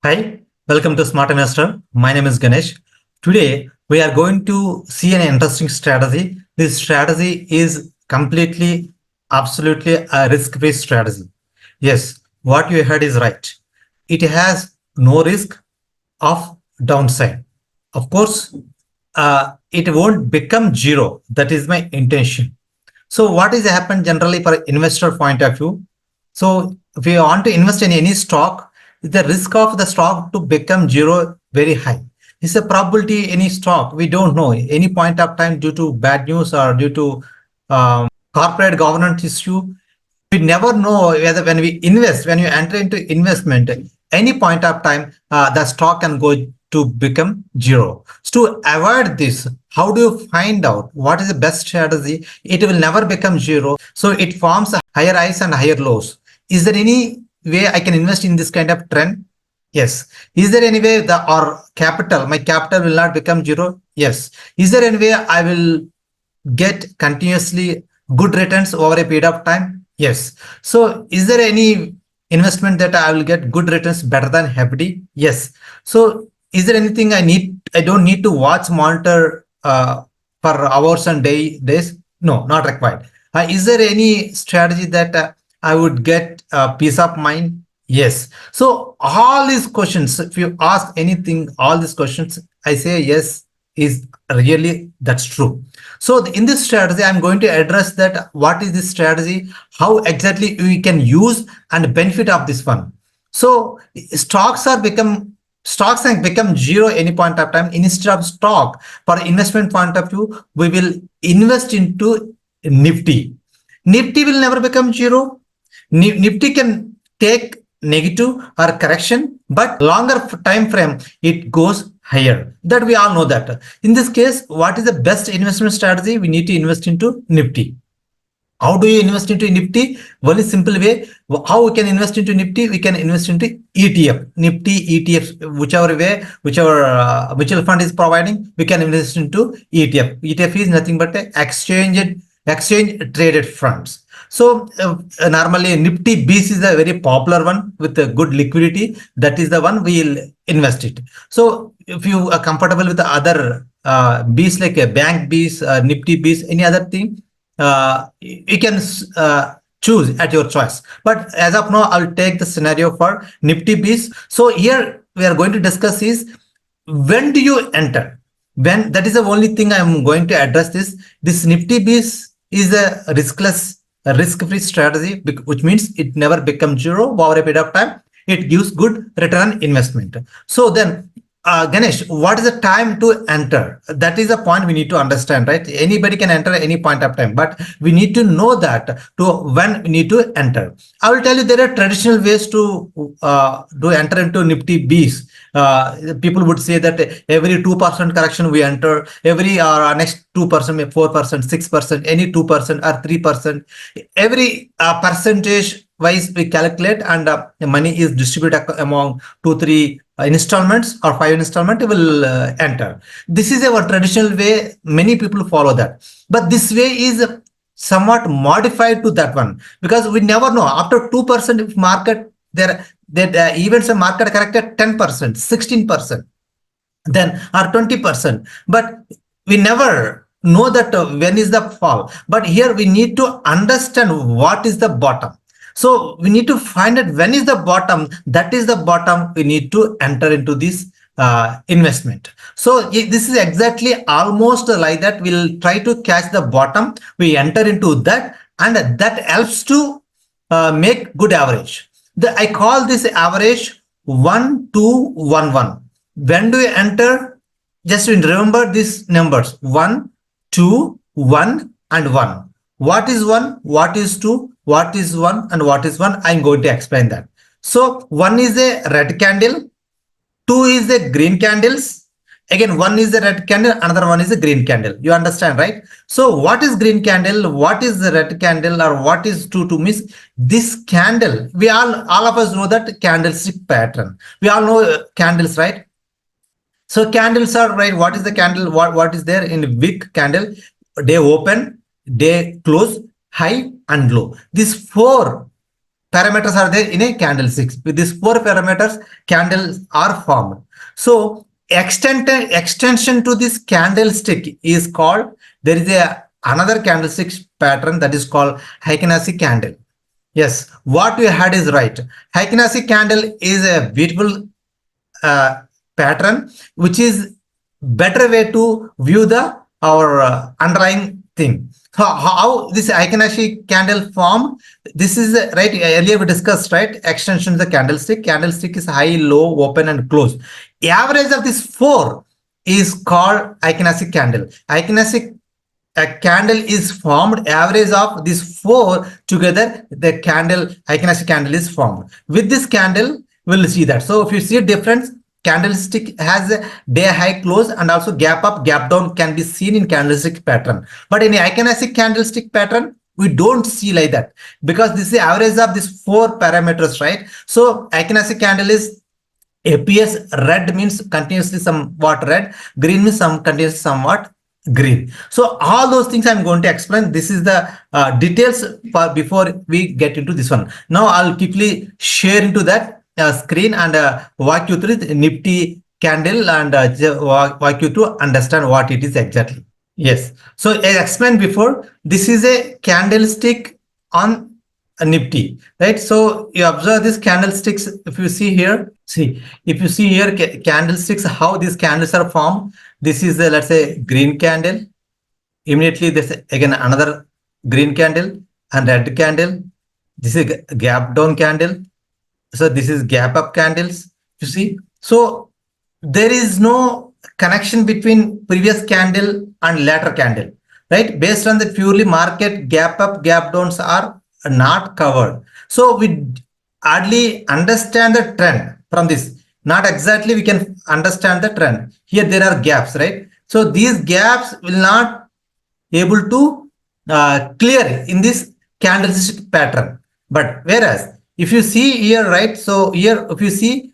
Hi, welcome to Smart Investor. My name is Ganesh. Today, we are going to see an interesting strategy. This strategy is completely, absolutely a risk-free strategy. Yes, what you heard is right. It has no risk of downside. Of course, it won't become zero. That is my intention. So what is happen generally for investor point of view? So if you want to invest in any stock, the risk of the stock to become zero very high. It's a probability any stock. We don't know any point of time due to bad news or due to corporate governance issue. We never know whether when we invest, when you enter into investment, any point of time, the stock can go to become zero. So to avoid this, how do you find out what is the best strategy? It will never become zero. So it forms a higher highs and higher lows. Is there any way I can invest in this kind of trend? Yes. Is there any way the or capital, my capital will not become zero? Yes. Is there any way I will get continuously good returns over a period of time? Yes. So is there any investment that I will get good returns better than FD? Yes. So is there anything I don't need to watch monitor for hours and days? No, not required. Is there any strategy that I would get peace of mind? Yes. So all these questions, if you ask anything, all these questions, I say yes, is really that's true. So in this strategy, I'm going to address that what is this strategy, how exactly we can use and benefit of this one. So stocks have become zero any point of time. Instead of stock, for investment point of view, we will invest into Nifty. Nifty will never become zero. Nifty can take negative or correction, but longer time frame it goes higher. That we all know that. In this case, what is the best investment strategy? We need to invest into Nifty. How do you invest into Nifty? Very simple way. How we can invest into Nifty? We can invest into ETF, Nifty ETF, whichever way, whichever mutual fund is providing, we can invest into ETF. ETF is nothing but exchange traded funds. So normally Nifty Bees is a very popular one with a good liquidity. That is the one we will invest it. So if you are comfortable with the other bees like a bank bees, Nifty bees, any other thing, you can choose at your choice. But as of now, I'll take the scenario for Nifty Bees. So here we are going to discuss is when do you enter? When that is the only thing I'm going to address this Nifty Bees is a riskless, a risk-free strategy, which means it never becomes zero over a period of time. It gives good return on investment. So then Ganesh, what is the time to enter? That is the point we need to understand, right? Anybody can enter at any point of time, but we need to know that to when we need to enter. I will tell you there are traditional ways to enter into Nifty Bees. People would say that every 2% correction we enter, every next 2%, 4%, 6%, any 2% or 3%, every percentage wise we calculate and the money is distributed among 2 3 installments or 5 installment will enter. This is our traditional way, many people follow that, but this way is somewhat modified to that one because we never know after 2% if market there that events a market corrected 10%, 16%, then or 20%, but we never know that when is the fall. But here we need to understand what is the bottom. So we need to find out when is the bottom. That is the bottom we need to enter into this investment. So this is exactly almost like that. We'll try to catch the bottom, we enter into that, and that helps to make good average. I call this average 1 2 1 1. When do you enter? Just remember these numbers 1 2 1 and 1. What is 1, what is 2, what is 1 and what is 1? I'm going to explain that. So 1 is a red candle, 2 is the green candles. Again, one is the red candle, another one is a green candle. You understand, right? So what is green candle? What is the red candle or what is 2 miss? This candle, we all of us know that candlestick pattern. We all know candles, right? So candles are right. What is the candle? What is there in a big candle? Day open, day close, high and low. These four parameters are there in a candlestick. With these 4 parameters, candles are formed. So extension to this candlestick is called, there is a another candlestick pattern that is called Heikin Ashi candle. Yes, what you had is right. Heikin Ashi candle is a beautiful uh, pattern, which is better way to view the our underlying thing. So how this Heikin Ashi candle form? This is right. Earlier we discussed, right, extension of the candlestick. Candlestick is high, low, open, and close. Average of this 4 is called Heikin Ashi candle. Heikin Ashi a candle is formed, average of these 4 together, the candle, Heikin Ashi candle is formed. With this candle, we'll see that. So if you see a difference, candlestick has a day high close, and also gap up, gap down can be seen in candlestick pattern. But in a Heikin Ashi candlestick pattern, we don't see like that, because this is the average of these 4 parameters, right? So Heikin Ashi candle is appears red, means continuously somewhat red, green means some continuously somewhat green. So all those things I'm going to explain. This is the details for before we get into this one. Now I'll quickly share into that screen and walk you through the Nifty candle, and walk you to understand what it is exactly. Yes. So as explained before, this is a candlestick on a Nifty, right? So you observe these candlesticks. If you see here, if you see here candlesticks, how these candles are formed. This is a, let's say, green candle. Immediately there's again another green candle and red candle. This is a gap down candle. So this is gap up candles. You see, so there is no connection between previous candle and later candle, right? Based on the purely market, gap up, gap downs are not covered. So we hardly understand the trend from this. Not exactly we can understand the trend. Here there are gaps, right? So these gaps will not able to clear in this candlestick pattern. But whereas if you see here, right? So here if you see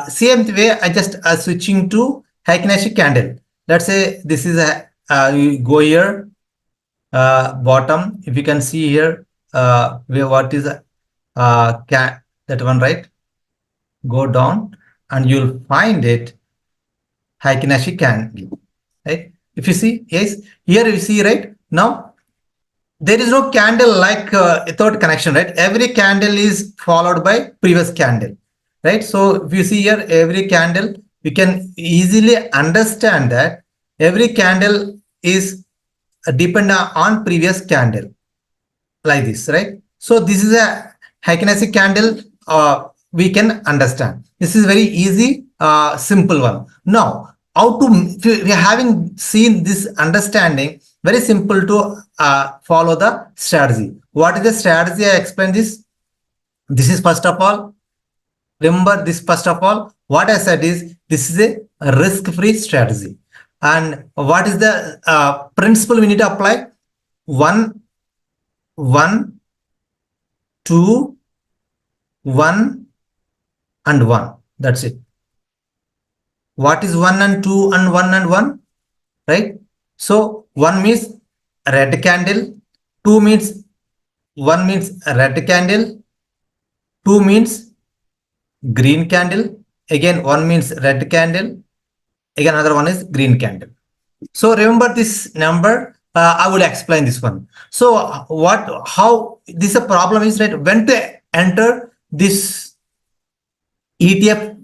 same way, I just switching to Heikin Ashi candle. Let's say this is a you go here bottom. If you can see here where what is that one, right? Go down and you'll find it Heikin Ashi candle, right? If you see, yes, here you see, right? Now there is no candle like without connection, right? Every candle is followed by previous candle, right? So if you see here every candle, we can easily understand that every candle is dependent on previous candle, like this, right? So this is a Heikin Ashi candle. We can understand. This is very easy, simple one. Now, how to, we having seen this understanding, very simple to follow the strategy. What is the strategy? I explained this. This is first of all, remember this first of all, what I said is this is a risk-free strategy. And what is the principle we need to apply? 1, 2, 1 and 1. That's it. What is 1 and 2 and 1 and 1? Right? So 1 means red candle, 2 means 1 means red candle, 2 means green candle, again 1 means red candle, again another one is green candle. So remember this number. I will explain this one. So how this a problem is, right? When to enter this ETF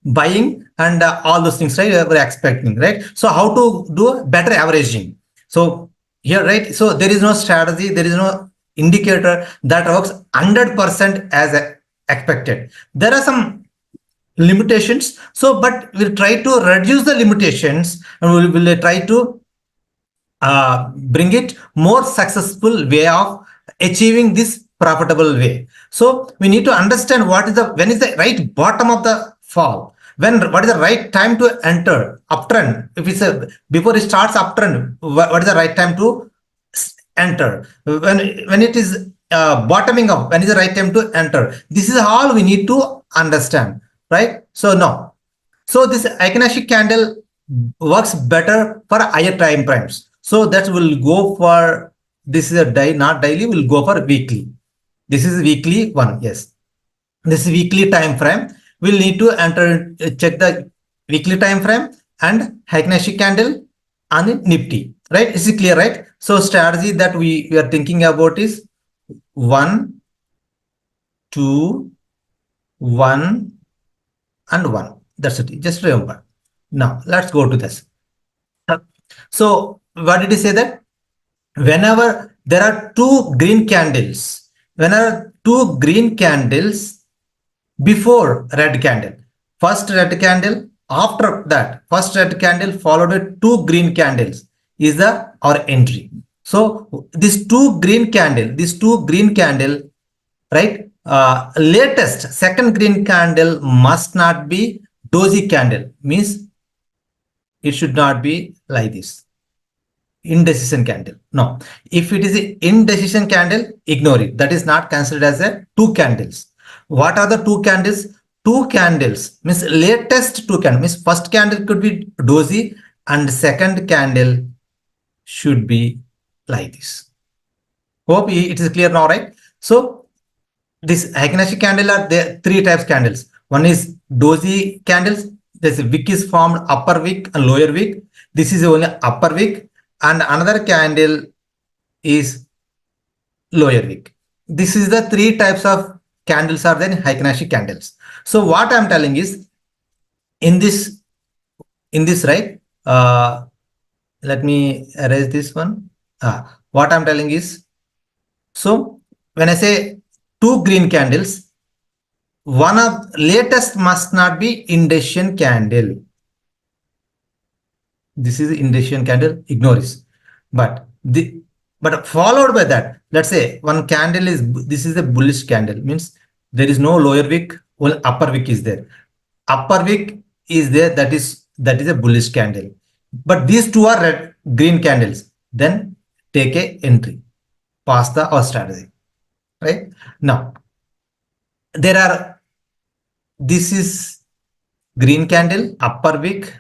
buying and all those things, right? We're expecting, right? So how to do better averaging? So here, right? So there is no strategy, there is no indicator that works 100% as expected. There are some limitations. So, but we'll try to reduce the limitations, and we'll try to bring it more successful way of achieving this profitable way. So we need to understand what is the, when is the right bottom of the fall, what is the right time to enter uptrend. If it's a, before it starts uptrend, what is the right time to enter? When it is bottoming up, when is the right time to enter? This is all we need to understand, right? So no, so this Heikin Ashi candle works better for higher time frames. So that will go for, this is a day, not daily, will go for weekly. This is weekly one, yes. this weekly time frame. We'll need to enter, check the weekly time frame and Heikin Ashi candle on the Nifty, right? Is it clear, right? So strategy that we are thinking about is 1, 2, 1 and 1. That's it. Just remember. Now let's go to this. So what did he say that? Whenever there are two green candles, whenever two green candles before red candle, first red candle, after that first red candle followed by two green candles is the our entry. So these two green candle, right? Latest second green candle must not be doji candle, means it should not be like this indecision candle. No, if it is an indecision candle, ignore it. That is not considered as a two candles. What are the two candles? Two candles means latest two candles, means first candle could be doji and second candle should be like this. Hope it is clear now, right? So this Heikin Ashi candle are there three types candles. One is doji candles. This wick is formed upper wick and lower wick. This is only upper wick, and another candle is lower wick. This is the three types of candles are there in Heikin Ashi candles. So what I'm telling is in this right. Let me erase this one. What I'm telling is, so when I say two green candles, one of latest must not be indecision candle. This is indecision candle, ignore this. But followed by that, let's say one candle is, this is a bullish candle, means there is no lower wick, only upper wick is there. Upper wick is there, that is a bullish candle. But these two are red green candles. Then take a entry, pass the our strategy, right? Now there are, this is green candle, upper wick,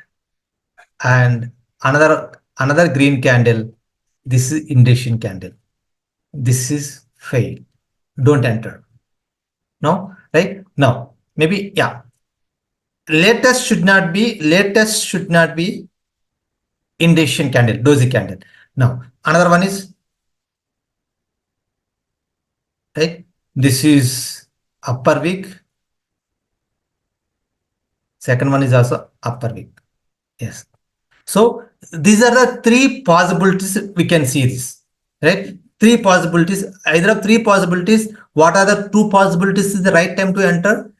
and another green candle. This is indecision candle. This is fail. Don't enter. No, right? Now maybe, yeah. Latest should not be indecision candle, doji candle. Now another one is, right? This is upper wick. Second one is also upper wick. Yes. So these are the three possibilities we can see this, right? Three possibilities, either of three possibilities. What are the two possibilities is the right time to enter?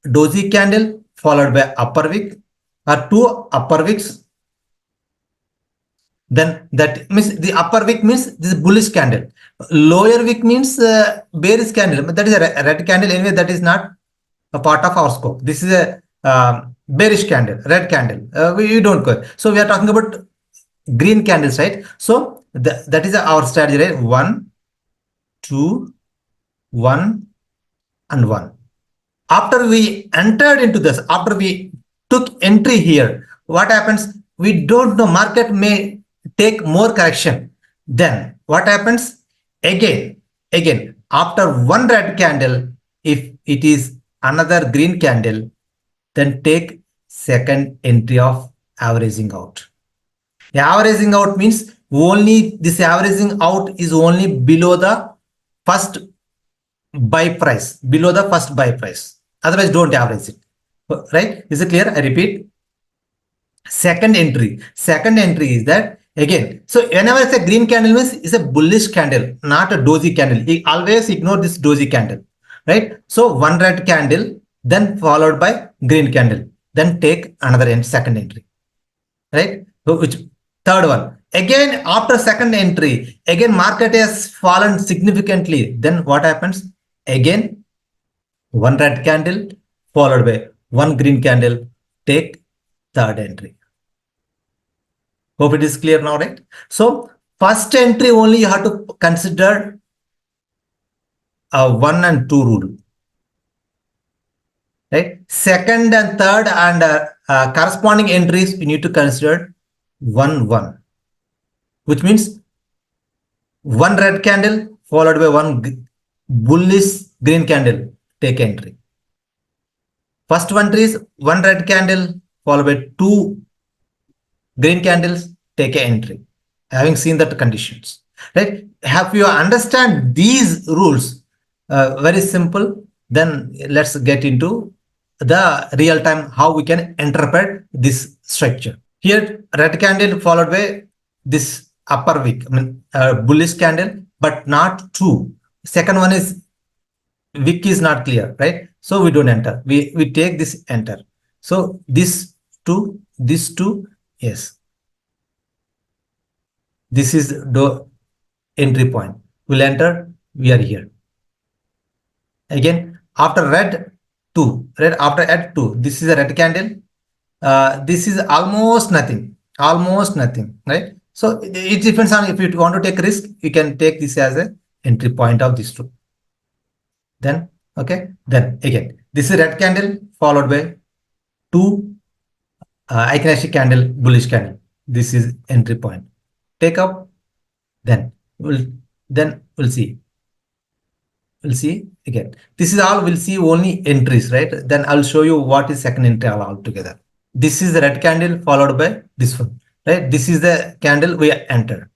Doji candle followed by upper wick, or two upper wicks. Then that means the upper wick means this bullish candle. Lower wick means bearish candle. But that is a red candle anyway. That is not a part of our scope. This is a bearish candle, red candle. We don't go. So we are talking about green candles, right? So that is our strategy, right? 1, 2, 1 and 1. After we entered into this, after we took entry here, what happens? We don't know, market may take more correction. Then what happens? Again, after one red candle, if it is another green candle, then take second entry of averaging out. The averaging out means only this averaging out is only below the first buy price, below the first buy price. Otherwise, don't average it. Right? Is it clear? I repeat. Second entry is that again. So whenever it's a green candle means it's a bullish candle, not a doji candle. Always ignore this doji candle, right? So one red candle, then followed by green candle, then take another second entry, right? So which third one again after second entry, again market has fallen significantly. Then what happens? Again one red candle followed by one green candle, take third entry. Hope it is clear now, right? So first entry only you have to consider a 1 and 2 rule, right? Second and third and corresponding entries you need to consider 1, 1, which means one red candle followed by one bullish green candle, take entry. First one is one red candle followed by two green candles, take a entry. Having seen that conditions, right? Have you understand these rules? Very simple. Then let's get into the real time how we can interpret this structure. Here, red candle followed by this upper wick, I mean bullish candle, but not two. Second one is wick is not clear, right? So we don't enter. We take this enter. So this two, yes. This is the entry point. We'll enter. We are here. Again, after red 2, red after red 2, this is a red candle. This is almost nothing, right? So it depends on if you want to take risk, you can take this as a entry point of this two. Then, okay, then again, this is red candle followed by two Heikin Ashi candle, bullish candle. This is entry point. Take up, then we'll see. We'll see again. This is all we'll see only entries, right? Then I'll show you what is second entry altogether. This is the red candle followed by this one, right? This is the candle we entered.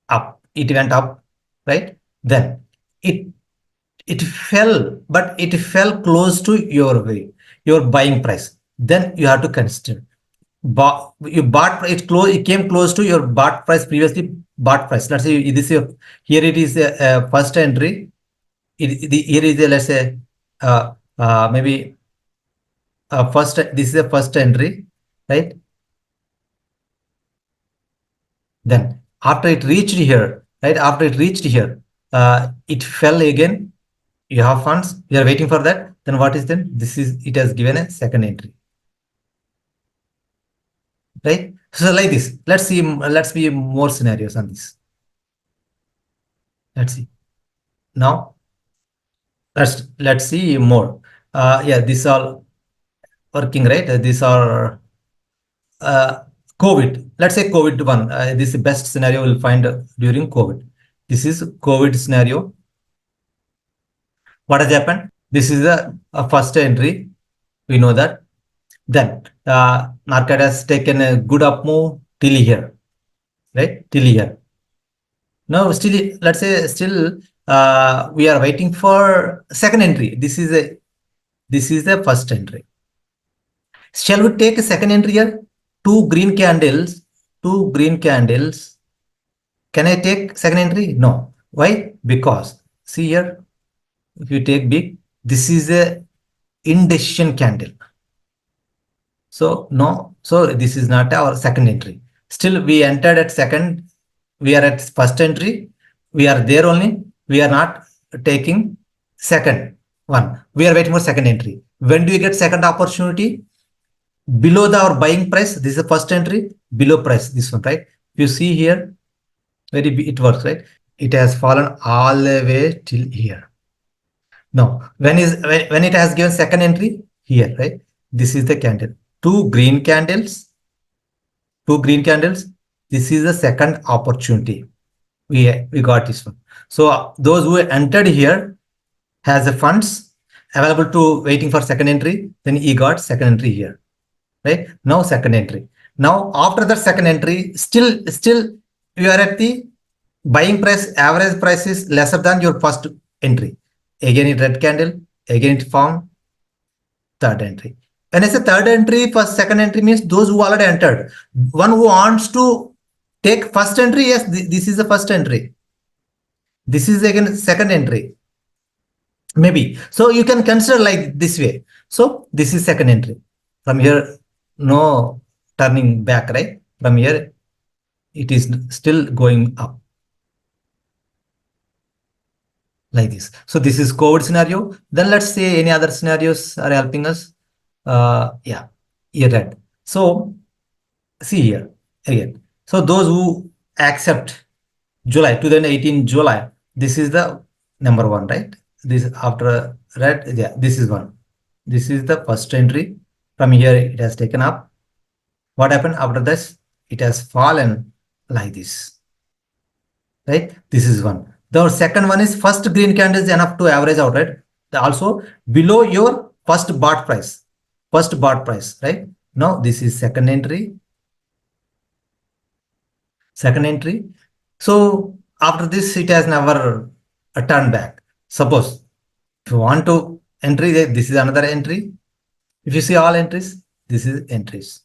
Up. It went up, right? Then it fell, but it fell close to your buying price. Then you have to consider. You bought it close. It came close to your bought price previously bought price. Let's say this is here. It is a first entry. Here is a, let's say maybe first. This is a first entry, right? Then after it reached here, right? After it reached here, it fell again. You have funds. You are waiting for that. Then what is then? This is it has given a second entry, right? So like this. Let's see. Let's see more scenarios on this. Let's see now. Let's see more. Yeah, these are working, right? These are COVID. Let's say COVID one. This is the best scenario we'll find during COVID. This is COVID scenario. What has happened? This is a first entry. We know that. Then market has taken a good up move till here, right? Till here. Now still, let's say still we are waiting for second entry. This is the first entry. Shall we take a second entry here? Two green candles. Can I take second entry? No. Why? Because see here, if you take big, this is a indecision candle. So no, so this is not our second entry. Still we entered at second. We are at first entry. We are there only. We are not taking second one. We are waiting for second entry. When do you get second opportunity? Below our buying price. This is the first entry. Below price. This one, right? You see here, it works, right? It has fallen all the way till here. Now, when it has given second entry here, right? This is the candle. Two green candles. This is the second opportunity. We got this one. So those who entered here has the funds available to waiting for second entry. Then he got second entry here, right? Now second entry. Now after the second entry, still you are at the buying price. Average price is lesser than your first entry. Again, it red candle. Again, it formed third entry. When I say third entry, first, second entry means those who already entered. One who wants to take first entry, yes, this is the first entry. This is again second entry. Maybe. So you can consider like this way. So this is second entry. From here, no turning back, right? From here, it is still going up. Like this. So this is COVID scenario. Then let's say any other scenarios are helping us. Yeah, here red. So see here again. So those who accept July 2018 July, this is the number one, right? This after red, yeah, this is one. This is the first entry. From here it has taken up. What happened after this? It has fallen like this, right? This is one. The second one is first green candle is enough to average out, right? Also below your first bought price, right? Now this is second entry. So after this, it has never turned back. Suppose if you want to entry, this is another entry. If you see all entries, this is entries.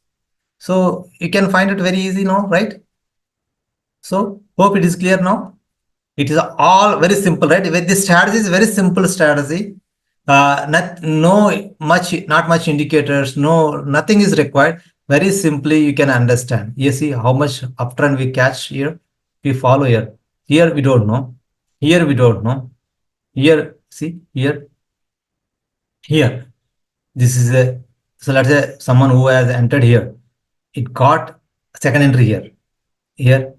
So you can find it very easy now, right? So hope it is clear now. It is all very simple, right? This strategy is very simple strategy. Not much indicators, nothing is required. Very simply, you can understand. You see how much uptrend we catch here. We follow here. Here we don't know. Here we don't know. Here, see here. This is a, so let's say someone who has entered here. It got second entry here.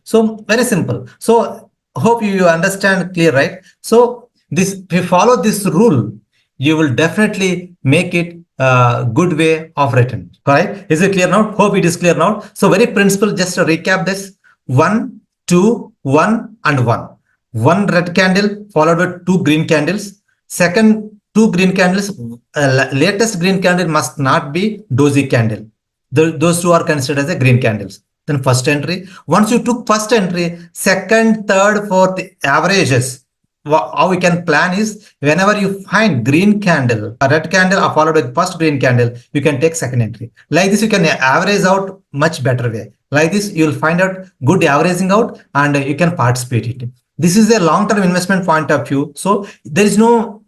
So very simple. So hope you understand clear, right? So this, if you follow this rule, you will definitely make it a good way of return. Correct? Is it clear now? Hope it is clear now. So very principle, just to recap this: 1, 2, 1 and 1. One red candle followed by two green candles. Second, two green candles. Latest green candle must not be doji candle. Those two are considered as a green candles. Then first entry. Once you took first entry, second, third, fourth averages. How we can plan is, whenever you find green candle, a red candle are followed by first green candle, you can take second entry. Like this, you can average out much better way. Like this, you will find out good averaging out, and you can participate in it. This is a long-term investment point of view. So there is no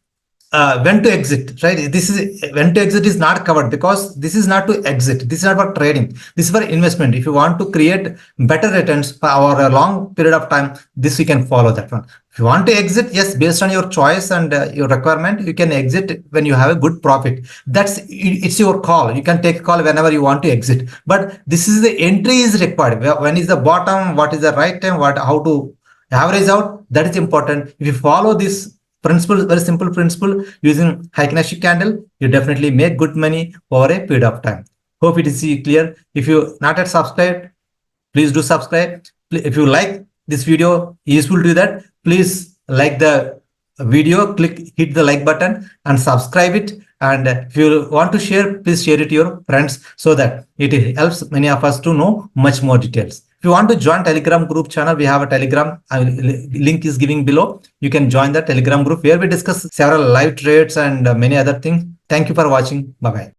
when to exit, right? This is when to exit is not covered, because this is not to exit. This is not for trading. This is for investment. If you want to create better returns for a long period of time, this you can follow that one. If you want to exit, yes, based on your choice and your requirement, you can exit when you have a good profit. It's your call. You can take a call whenever you want to exit. But this is the entry is required. When is the bottom? What is the right time? How to average out? That is important. If you follow this principle, very simple principle, using Heikin Ashi candle, you definitely make good money over a period of time. Hope it is clear. If you not yet subscribed, please do subscribe. If you like this video, useful to that, please like the video, hit the like button and subscribe it. And if you want to share, please share it to your friends, so that it helps many of us to know much more details. If you want to join Telegram group channel, we have a Telegram. Link is giving below. You can join the Telegram group where we discuss several live trades and many other things. Thank you for watching. Bye bye.